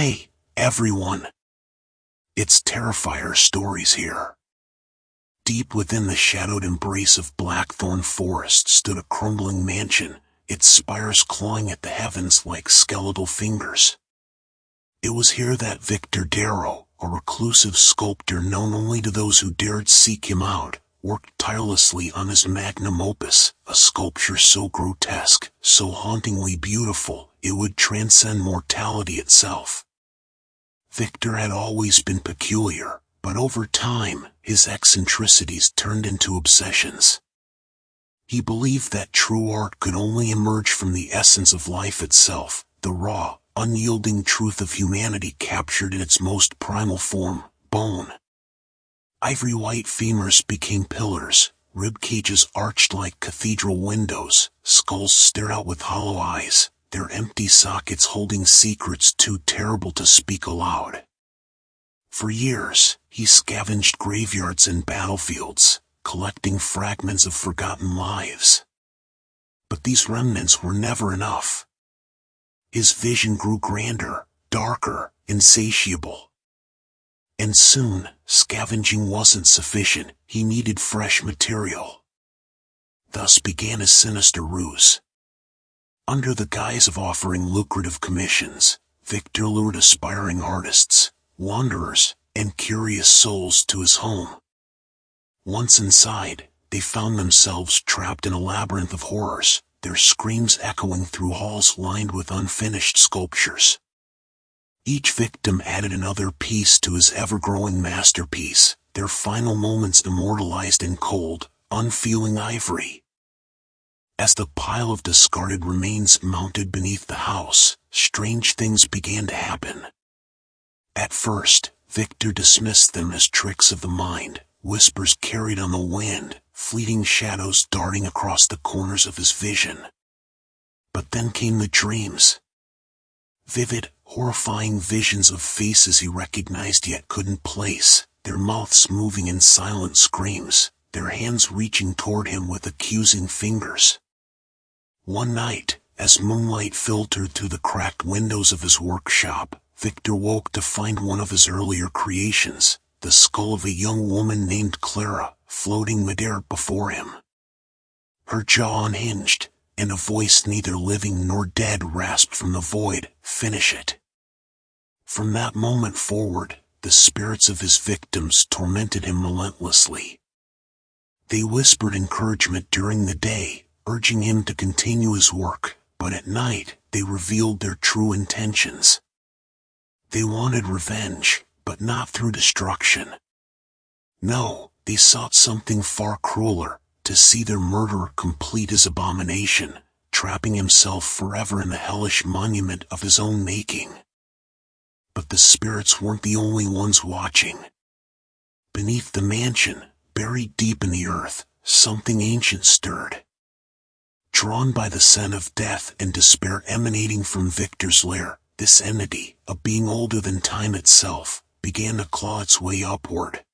Hey, everyone! It's Terrifier Stories here. Deep within the shadowed embrace of Blackthorn Forest stood a crumbling mansion, its spires clawing at the heavens like skeletal fingers. It was here that Victor Darrow, a reclusive sculptor known only to those who dared seek him out, worked tirelessly on his magnum opus, a sculpture so grotesque, so hauntingly beautiful, it would transcend mortality itself. Victor had always been peculiar, but over time, his eccentricities turned into obsessions. He believed that true art could only emerge from the essence of life itself, the raw, unyielding truth of humanity captured in its most primal form, bone. Ivory white femurs became pillars, rib cages arched like cathedral windows, skulls stared out with hollow eyes, their empty sockets holding secrets too terrible to speak aloud. For years, he scavenged graveyards and battlefields, collecting fragments of forgotten lives. But these remnants were never enough. His vision grew grander, darker, insatiable. And soon, scavenging wasn't sufficient, he needed fresh material. Thus began his sinister ruse. Under the guise of offering lucrative commissions, Victor lured aspiring artists, wanderers, and curious souls to his home. Once inside, they found themselves trapped in a labyrinth of horrors, their screams echoing through halls lined with unfinished sculptures. Each victim added another piece to his ever-growing masterpiece, their final moments immortalized in cold, unfeeling ivory. As the pile of discarded remains mounted beneath the house, strange things began to happen. At first, Victor dismissed them as tricks of the mind, whispers carried on the wind, fleeting shadows darting across the corners of his vision. But then came the dreams. Vivid, horrifying visions of faces he recognized yet couldn't place, their mouths moving in silent screams, their hands reaching toward him with accusing fingers. One night, as moonlight filtered through the cracked windows of his workshop, Victor woke to find one of his earlier creations, the skull of a young woman named Clara, floating midair before him. Her jaw unhinged, and a voice neither living nor dead rasped from the void, "Finish it." From that moment forward, the spirits of his victims tormented him relentlessly. They whispered encouragement during the day, urging him to continue his work, but at night, they revealed their true intentions. They wanted revenge, but not through destruction. No, they sought something far crueler, to see their murderer complete his abomination, trapping himself forever in the hellish monument of his own making. But the spirits weren't the only ones watching. Beneath the mansion, buried deep in the earth, something ancient stirred. Drawn by the scent of death and despair emanating from Victor's lair, this entity, a being older than time itself, began to claw its way upward.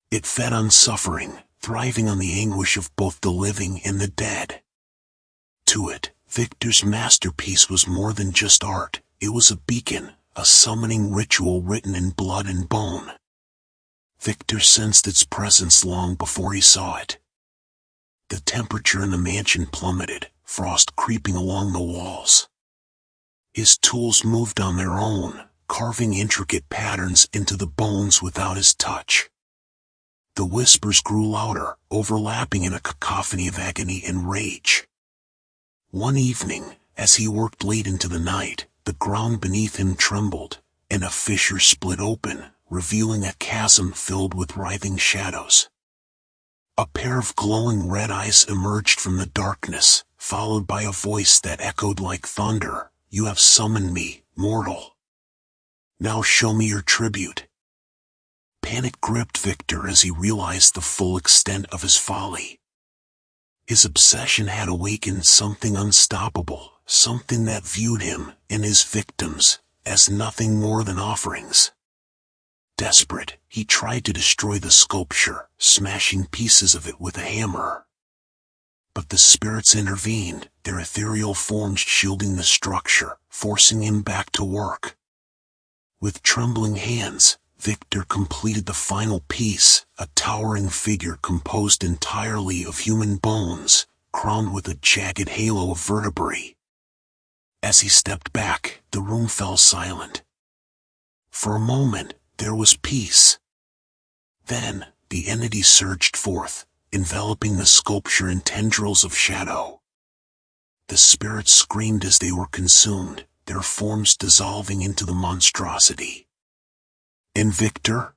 It fed on suffering, thriving on the anguish of both the living and the dead. To it, Victor's masterpiece was more than just art, it was a beacon, a summoning ritual written in blood and bone. Victor sensed its presence long before he saw it. The temperature in the mansion plummeted, frost creeping along the walls. His tools moved on their own, carving intricate patterns into the bones without his touch. The whispers grew louder, overlapping in a cacophony of agony and rage. One evening, as he worked late into the night, the ground beneath him trembled, and a fissure split open, revealing a chasm filled with writhing shadows. A pair of glowing red eyes emerged from the darkness, followed by a voice that echoed like thunder, "You have summoned me, mortal. Now show me your tribute." Panic gripped Victor as he realized the full extent of his folly. His obsession had awakened something unstoppable, something that viewed him, and his victims, as nothing more than offerings. Desperate, he tried to destroy the sculpture, smashing pieces of it with a hammer. But the spirits intervened, their ethereal forms shielding the structure, forcing him back to work. With trembling hands, Victor completed the final piece, a towering figure composed entirely of human bones, crowned with a jagged halo of vertebrae. As he stepped back, the room fell silent. For a moment, there was peace. Then, the entity surged forth, enveloping the sculpture in tendrils of shadow. The spirits screamed as they were consumed, their forms dissolving into the monstrosity. And Victor?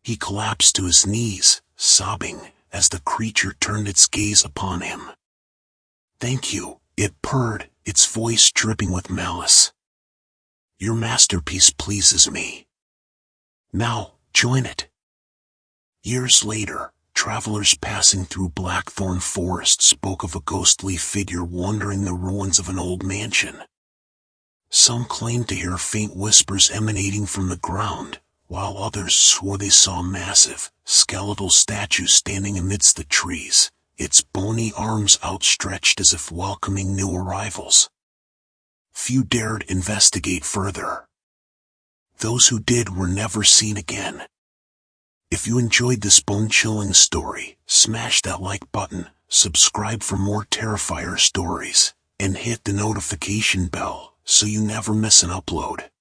He collapsed to his knees, sobbing, as the creature turned its gaze upon him. "Thank you," it purred, its voice dripping with malice. "Your masterpiece pleases me. Now, join it." Years later, travelers passing through Blackthorn Forest spoke of a ghostly figure wandering the ruins of an old mansion. Some claimed to hear faint whispers emanating from the ground, while others swore they saw a massive, skeletal statue standing amidst the trees, its bony arms outstretched as if welcoming new arrivals. Few dared investigate further. Those who did were never seen again. If you enjoyed this bone-chilling story, smash that like button, subscribe for more Terrifier stories, and hit the notification bell so you never miss an upload.